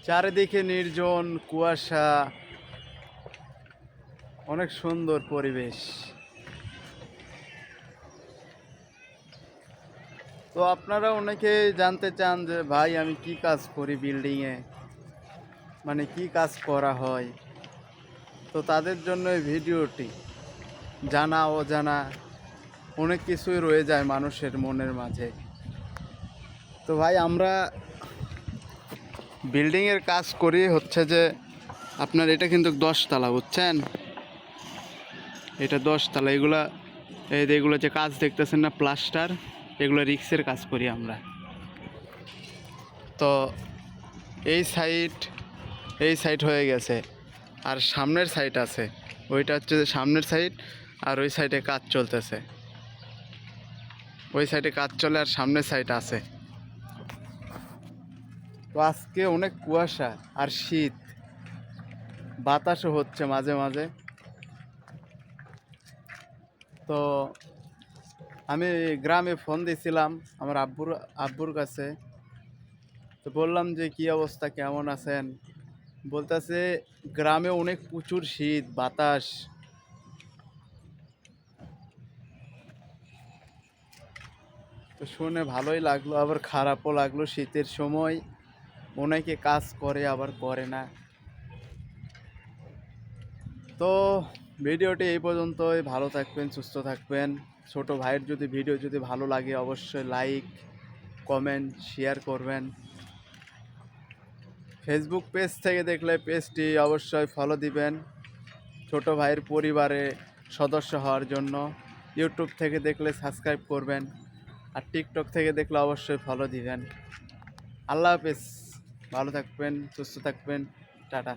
চারিদিকে নির্জন, কুয়াশা, অনেক সুন্দর পরিবেশ। তো আপনারা অনেকে জানতে চান যে ভাই আমি কি কাজ করি বিল্ডিংয়ে, মানে কি কাজ করা হয়। তো তাদের জন্য এই ভিডিওটি। জানা অজানা অনেক কিছুই রয়ে যায় মানুষের মনের মাঝে। তো ভাই আমরা বিল্ডিংয়ের কাজ করি হচ্ছে যে আপনার এটা কিন্তু 10 তলা, বুঝছেন? এটা 10 তলা। এগুলো যে কাজ দেখতেছেন না, প্লাস্টার, এগুলো রিক্সের কাজ করি আমরা। তো এই সাইড হয়ে গেছে, আর সামনের সাইড আছে, ওইটা হচ্ছে যে সামনের সাইড, আর ওই সাইডে কাজ চলতেছে। ওই সাইডে কাজ চলে আর সামনের সাইড আছে। তো আজকে অনেক কুয়াশা আর শীত, বাতাসও হচ্ছে মাঝে মাঝে। তো আমি গ্রামে ফোন দিয়েছিলাম আমার আব্বুর কাছে। তো বললাম যে কি অবস্থা, কেমন আছেন? বলতেছে গ্রামে অনেক প্রচুর শীত, বাতাস। তো শুনে ভালোই লাগলো, আবার খারাপও লাগলো। শীতের সময় অনেকে কাজ করে আবার করে না। তো ভিডিওটি এই পর্যন্তই। ভালো থাকবেন, সুস্থ থাকবেন। ছোট ভাইয়ের ভিডিও যদি ভালো লাগে অবশ্যই লাইক, কমেন্ট, শেয়ার করবেন। ফেসবুক পেজ থেকে দেখলে পেজটি অবশ্যই ফলো দিবেন ছোট ভাইয়ের পরিবারে সদস্য হওয়ার জন্য। ইউটিউব থেকে দেখলে সাবস্ক্রাইব করবেন, আর টিকটক থেকে দেখলে অবশ্যই ফলো দিবেন। আল্লাহ হাফেজ, ভালো থাকবেন, সুস্থ থাকবেন, টাটা।